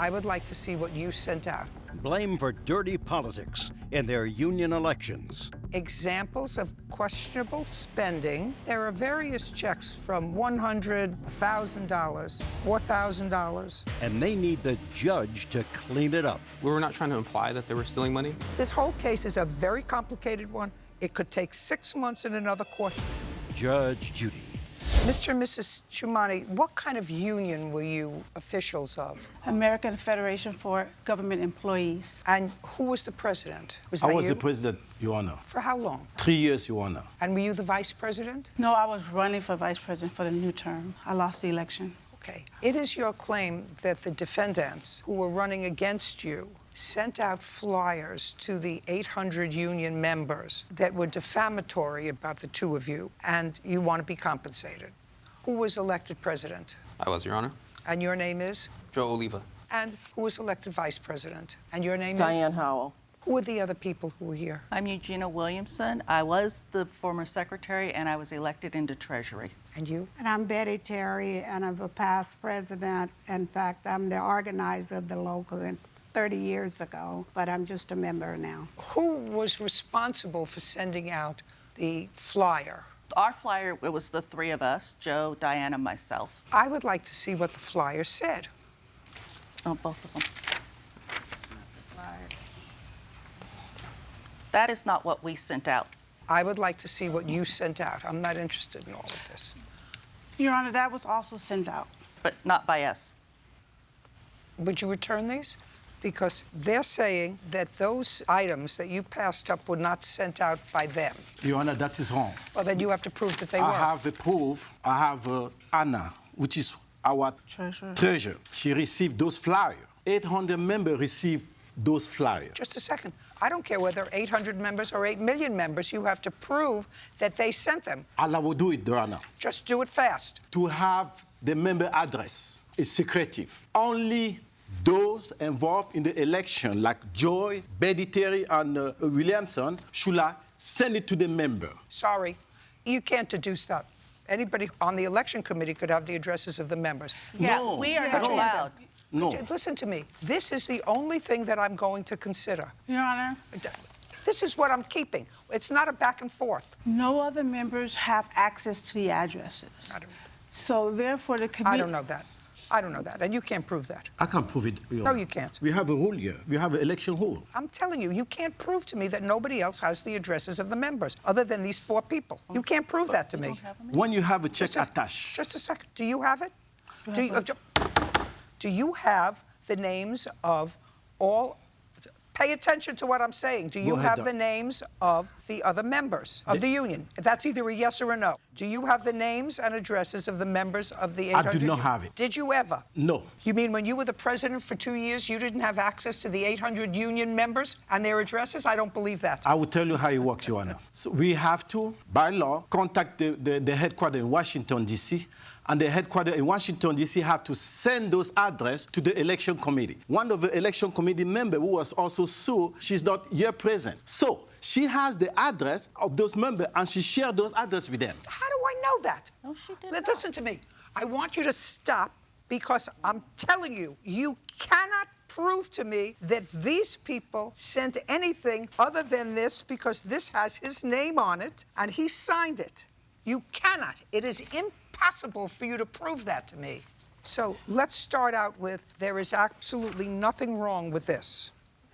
I would like to see what you sent out. Blame for dirty politics in their union elections. Examples of questionable spending. There are various checks from $100, $1,000, $4,000. And they need the judge to clean it up. We were not trying to imply that they were stealing money. This whole case is a very complicated one. It could take 6 months in another court. Judge Judy. Mr. and Mrs. Chumani, what kind of union were you officials of? American Federation for Government Employees. And who was the president? I was the president, Your Honor. For how long? 3 years, Your Honor. And were you the vice president? No, I was running for vice president for the new term. I lost the election. Okay. It is your claim that the defendants who were running against you sent out flyers to the 800 union members that were defamatory about the two of you, and you want to be compensated. Who was elected president? I was, Your Honor. And your name is? Joe Oliva. And who was elected vice president? And your name is? Diane Howell. Who are the other people who were here? I'm Eugenia Williamson. I was the former secretary, and I was elected into Treasury. And you? And I'm Betty Terry, and I'm a past president. In fact, I'm the organizer of the local 30 years ago, but I'm just a member now. Who was responsible for sending out the flyer? Our flyer, it was the three of us, Joe, Diana, and myself. I would like to see what the flyer said. Oh, both of them. That is not what we sent out. I would like to see what you sent out. I'm not interested in all of this. Your Honor, that was also sent out. But not by us. Would you return these? Because they're saying that those items that you passed up were not sent out by them. Your Honor, that is wrong. Well, then you have to prove that they were. I have a proof. I have Anna, which is our treasurer. She received those flyers. 800 members received those flyers. Just a second. I don't care whether 800 members or 8 million members. You have to prove that they sent them. Allah will do it, Your Honor. Just do it fast. To have the member address is secretive. Only those involved in the election, like Joy, Betty Terry, and Williamson, should send it to the member. Sorry, you can't deduce that. Anybody on the election committee could have the addresses of the members. Yeah, No. we are not allowed. No. Listen to me. This is the only thing that I'm going to consider. Your Honor, This is what I'm keeping. It's not a back and forth. no other members have access to the addresses. I don't know. So therefore, the committee... I don't know that. I don't know that, and you can't prove that. I can't prove it, Your No, Honor. you can't. We have a rule here. We have an election rule. I'm telling you, you can't prove to me that nobody else has the addresses of the members, other than these 4 people. You can't prove that to me. When you have a check attached. Just a second. Do you have it? Do you have the names of all... Pay attention to what I'm saying. Do you have the names of the other members of the union? That's either a yes or a no. Do you have the names and addresses of the members of the 800? I do not have it. Did you ever? No. You mean when you were the president for 2 years, you didn't have access to the 800 union members and their addresses? I don't believe that. I will tell you how it works, Your Honor. So we have to, by law, contact the headquarters in Washington, D.C., and the headquarters in Washington, D.C. have to send those addresses to the election committee. One of the election committee members who was also sued, she's not here present. So she has the address of those members, and she shared those addresses with them. How do I know that? No, she did not. Listen to me. I want you to stop, because I'm telling you, you cannot prove to me that these people sent anything other than this, because this has his name on it, and he signed it. You cannot. It is impossible for you to prove that to me. So let's start out with, there is absolutely nothing wrong with this.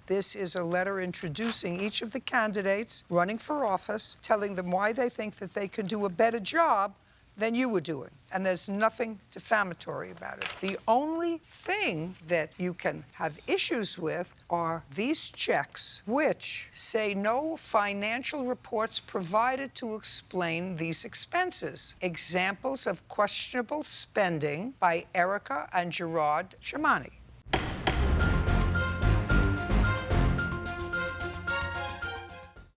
This is a letter introducing each of the candidates running for office, telling them why they think that they can do a better job than you were doing. And there's nothing defamatory about it. The only thing that you can have issues with are these checks, which say no financial reports provided to explain these expenses. Examples of questionable spending by Ericka and Gerard Chumani.